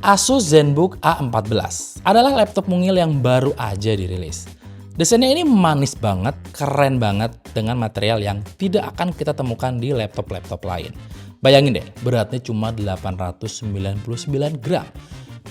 Asus ZenBook A14 adalah laptop mungil yang baru aja dirilis. Desainnya ini manis banget, keren banget dengan material yang tidak akan kita temukan di laptop-laptop lain. Bayangin deh, beratnya cuma 899 gram.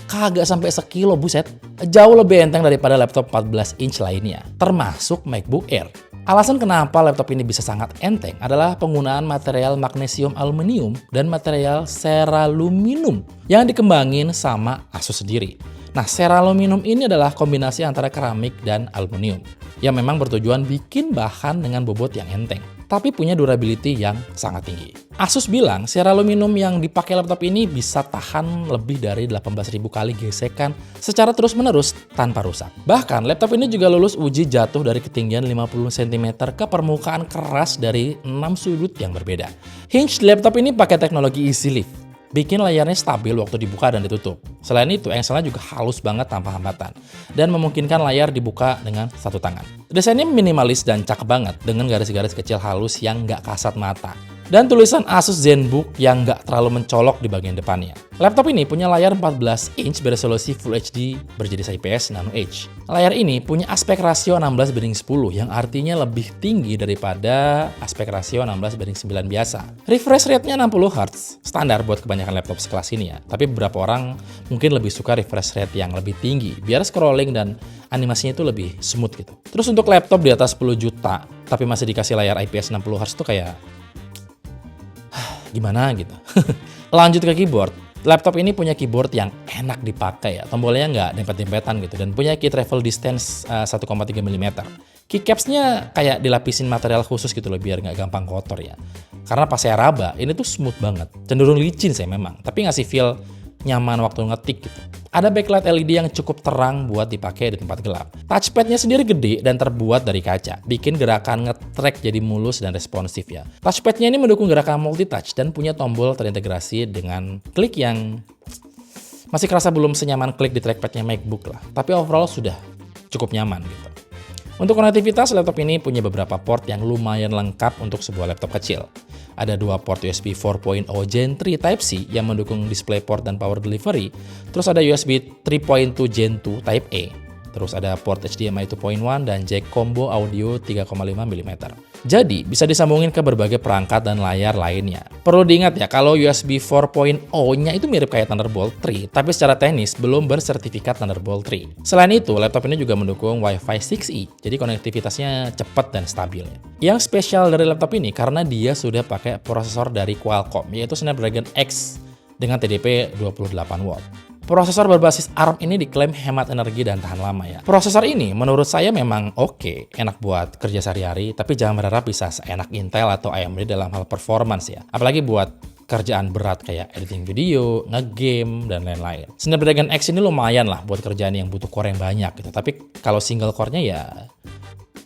Kagak sampai sekilo, buset. Jauh lebih enteng daripada laptop 14 inch lainnya, termasuk MacBook Air. Alasan kenapa laptop ini bisa sangat enteng adalah penggunaan material magnesium aluminium dan material seraluminum yang dikembangin sama Asus sendiri. Nah, seraluminum ini adalah kombinasi antara keramik dan aluminium yang memang bertujuan bikin bahan dengan bobot yang enteng, tapi punya durability yang sangat tinggi. Asus bilang seraluminum yang dipakai laptop ini bisa tahan lebih dari 18.000 kali gesekan secara terus-menerus tanpa rusak. Bahkan laptop ini juga lulus uji jatuh dari ketinggian 50 cm ke permukaan keras dari 6 sudut yang berbeda. Hinge laptop ini pakai teknologi Easy Lift, bikin layarnya stabil waktu dibuka dan ditutup. Selain itu, engselnya juga halus banget tanpa hambatan, dan memungkinkan layar dibuka dengan satu tangan. Desainnya minimalis dan cakep banget, dengan garis-garis kecil halus yang nggak kasat mata. Dan tulisan Asus ZenBook yang nggak terlalu mencolok di bagian depannya. Laptop ini punya layar 14 inch beresolusi Full HD berjenis IPS Nano Edge. Layar ini punya aspek rasio 16:10 yang artinya lebih tinggi daripada aspek rasio 16:9 biasa. Refresh rate-nya 60 Hz, standar buat kebanyakan laptop sekelas ini ya. Tapi beberapa orang mungkin lebih suka refresh rate yang lebih tinggi, biar scrolling dan animasinya itu lebih smooth gitu. Terus untuk laptop di atas 10 juta, tapi masih dikasih layar IPS 60 Hz tuh kayak gimana gitu. Lanjut ke keyboard. Laptop ini punya keyboard yang enak dipakai ya. Tombolnya nggak dempet-dempetan gitu. Dan punya key travel distance 1,3 mm. Keycaps-nya kayak dilapisin material khusus gitu loh, biar nggak gampang kotor ya. Karena pas saya raba, ini tuh smooth banget. Cenderung licin sih memang. Tapi ngasih feel nyaman waktu ngetik gitu. Ada backlight LED yang cukup terang buat dipakai di tempat gelap. Touchpad-nya sendiri gede dan terbuat dari kaca, bikin gerakan nge-track jadi mulus dan responsif ya. Touchpad-nya ini mendukung gerakan multitouch dan punya tombol terintegrasi dengan klik yang masih kerasa belum senyaman klik di trackpad-nya MacBook lah. Tapi overall sudah cukup nyaman gitu. Untuk konektivitas, laptop ini punya beberapa port yang lumayan lengkap untuk sebuah laptop kecil. Ada 2 port USB 4.0 Gen 3 Type-C yang mendukung DisplayPort dan Power Delivery. Terus ada USB 3.2 Gen 2 Type-A. Terus ada port HDMI 2.1 dan jack combo audio 3,5 mm. Jadi, bisa disambungin ke berbagai perangkat dan layar lainnya. Perlu diingat ya, kalau USB 4.0-nya itu mirip kayak Thunderbolt 3, tapi secara teknis belum bersertifikat Thunderbolt 3. Selain itu, laptop ini juga mendukung Wi-Fi 6E, jadi konektivitasnya cepat dan stabil. Yang spesial dari laptop ini karena dia sudah pakai prosesor dari Qualcomm, yaitu Snapdragon X dengan TDP 28W. Prosesor berbasis ARM ini diklaim hemat energi dan tahan lama ya. Prosesor ini menurut saya memang oke, enak buat kerja sehari-hari, tapi jangan berharap bisa seenak Intel atau AMD dalam hal performance ya. Apalagi buat kerjaan berat kayak editing video, nge-game, dan lain-lain. Snapdragon X ini lumayan lah buat kerjaan yang butuh core yang banyak gitu. Tapi kalau single core-nya ya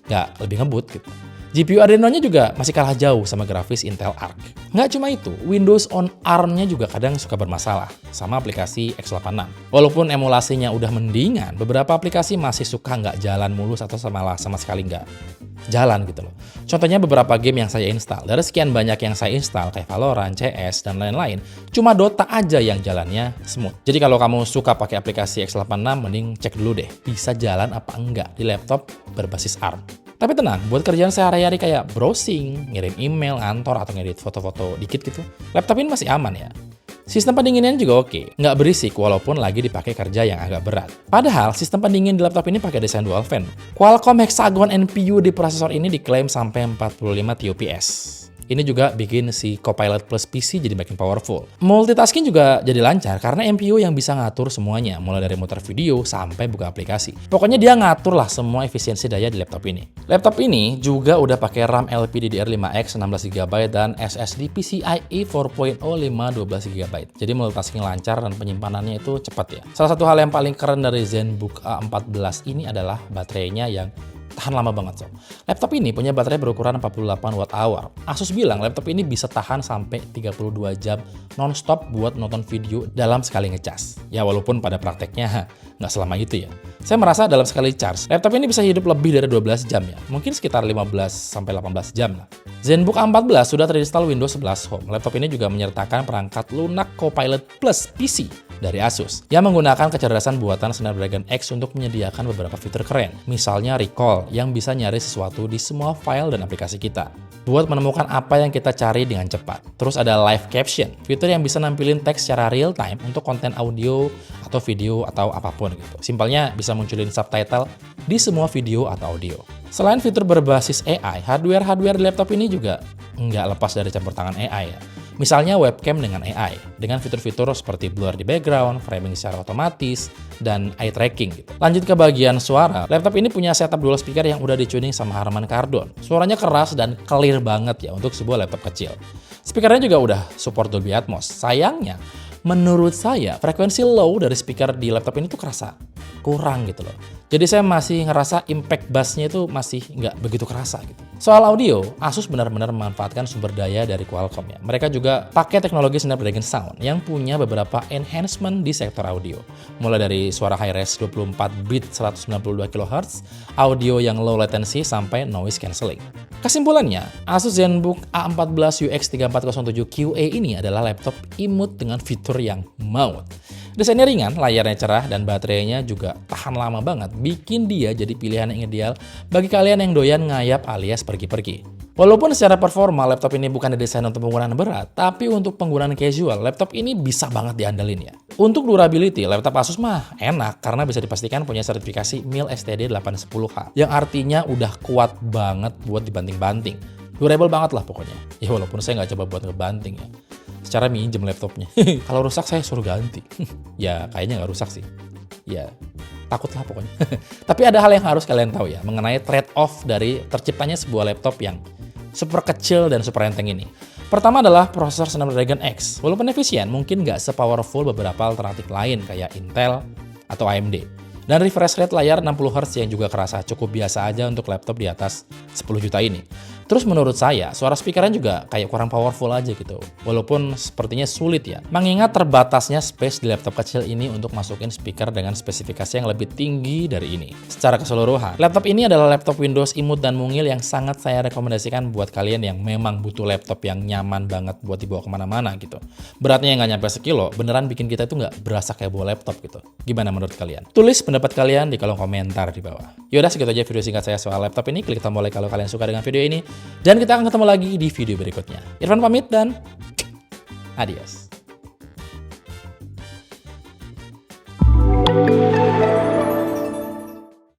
nggak lebih ngebut gitu. GPU Adreno-nya juga masih kalah jauh sama grafis Intel Arc. Nggak cuma itu, Windows on ARM-nya juga kadang suka bermasalah sama aplikasi x86. Walaupun emulasinya udah mendingan, beberapa aplikasi masih suka nggak jalan mulus atau malah sama sekali nggak jalan gitu loh. Contohnya beberapa game yang saya install. Dari sekian banyak yang saya install kayak Valorant, CS, dan lain-lain, cuma Dota aja yang jalannya smooth. Jadi kalau kamu suka pakai aplikasi x86, mending cek dulu deh, bisa jalan apa enggak di laptop berbasis ARM. Tapi tenang, buat kerjaan sehari-hari kayak browsing, ngirim email, kantor, atau ngedit foto-foto dikit gitu, laptop ini masih aman ya. Sistem pendinginnya juga oke, nggak berisik walaupun lagi dipakai kerja yang agak berat. Padahal sistem pendingin di laptop ini pakai desain dual fan. Qualcomm Hexagon NPU di prosesor ini diklaim sampai 45 TOPS. Ini juga bikin si Copilot Plus PC jadi makin powerful. Multitasking juga jadi lancar karena NPU yang bisa ngatur semuanya, mulai dari muter video sampai buka aplikasi. Pokoknya dia ngatur lah semua efisiensi daya di laptop ini. Laptop ini juga udah pakai RAM LPDDR5X 16GB dan SSD PCIe 4.0 12GB. Jadi multitasking lancar dan penyimpanannya itu cepat ya. Salah satu hal yang paling keren dari ZenBook A14 ini adalah baterainya yang tahan lama banget sob. Laptop ini punya baterai berukuran 48 Wh. Asus bilang laptop ini bisa tahan sampai 32 jam non-stop buat nonton video dalam sekali ngecas. Ya walaupun pada prakteknya nggak selama itu ya. Saya merasa dalam sekali charge, laptop ini bisa hidup lebih dari 12 jam ya. Mungkin sekitar 15-18 jam lah. ZenBook A14 sudah terinstall Windows 11 Home. Laptop ini juga menyertakan perangkat lunak Copilot Plus PC dari Asus yang menggunakan kecerdasan buatan Snapdragon X untuk menyediakan beberapa fitur keren. Misalnya Recall yang bisa nyari sesuatu di semua file dan aplikasi kita buat menemukan apa yang kita cari dengan cepat. Terus ada Live Caption, fitur yang bisa nampilin teks secara real time untuk konten audio atau video atau apapun gitu. Simpelnya bisa munculin subtitle di semua video atau audio. Selain fitur berbasis AI, hardware di laptop ini juga nggak lepas dari campur tangan AI ya. Misalnya webcam dengan AI, dengan fitur-fitur seperti blur di background, framing secara otomatis, dan eye tracking gitu. Lanjut ke bagian suara, laptop ini punya setup dual speaker yang udah dituning sama Harman Kardon. Suaranya keras dan clear banget ya untuk sebuah laptop kecil. Speakernya juga udah support Dolby Atmos. Sayangnya, menurut saya frekuensi low dari speaker di laptop ini tuh kerasa kurang gitu loh. Jadi saya masih ngerasa impact bass-nya itu masih nggak begitu kerasa gitu. Soal audio, Asus benar-benar memanfaatkan sumber daya dari Qualcomm ya. Mereka juga pakai teknologi Snapdragon Sound yang punya beberapa enhancement di sektor audio. Mulai dari suara high-res 24 bit 192 kHz, audio yang low latency sampai noise cancelling. Kesimpulannya, Asus ZenBook A14 UX3407QA ini adalah laptop imut dengan fitur yang maut. Desainnya ringan, layarnya cerah, dan baterainya juga tahan lama banget, bikin dia jadi pilihan yang ideal bagi kalian yang doyan ngayap alias pergi-pergi. Walaupun secara performa laptop ini bukan didesain untuk penggunaan berat, tapi untuk penggunaan casual, laptop ini bisa banget diandalin ya. Untuk durability, laptop Asus mah enak karena bisa dipastikan punya sertifikasi MIL STD 810H, yang artinya udah kuat banget buat dibanting-banting. Durable banget lah pokoknya. Ya walaupun saya nggak coba buat ngebanting ya. Secara minjem laptopnya. Kalau rusak saya suruh ganti. Ya kayaknya nggak rusak sih. Ya takut lah pokoknya. Tapi ada hal yang harus kalian tahu ya mengenai trade-off dari terciptanya sebuah laptop yang super kecil dan super enteng ini. Pertama adalah prosesor Snapdragon X. Walaupun efisien, mungkin nggak se-powerful beberapa alternatif lain kayak Intel atau AMD. Dan refresh rate layar 60Hz yang juga kerasa cukup biasa aja untuk laptop di atas 10 juta ini. Terus menurut saya, suara speakernya juga kayak kurang powerful aja gitu. Walaupun sepertinya sulit ya. Mengingat terbatasnya space di laptop kecil ini untuk masukin speaker dengan spesifikasi yang lebih tinggi dari ini. Secara keseluruhan, laptop ini adalah laptop Windows imut dan mungil yang sangat saya rekomendasikan buat kalian yang memang butuh laptop yang nyaman banget buat dibawa kemana-mana gitu. Beratnya yang nggak nyampe sekilo, beneran bikin kita itu nggak berasa kayak bawa laptop gitu. Gimana menurut kalian? Tulis pendapat kalian di kolom komentar di bawah. Yaudah, segitu aja video singkat saya soal laptop ini. Klik tombol like kalau kalian suka dengan video ini. Dan kita akan ketemu lagi di video berikutnya. Irfan pamit dan adios.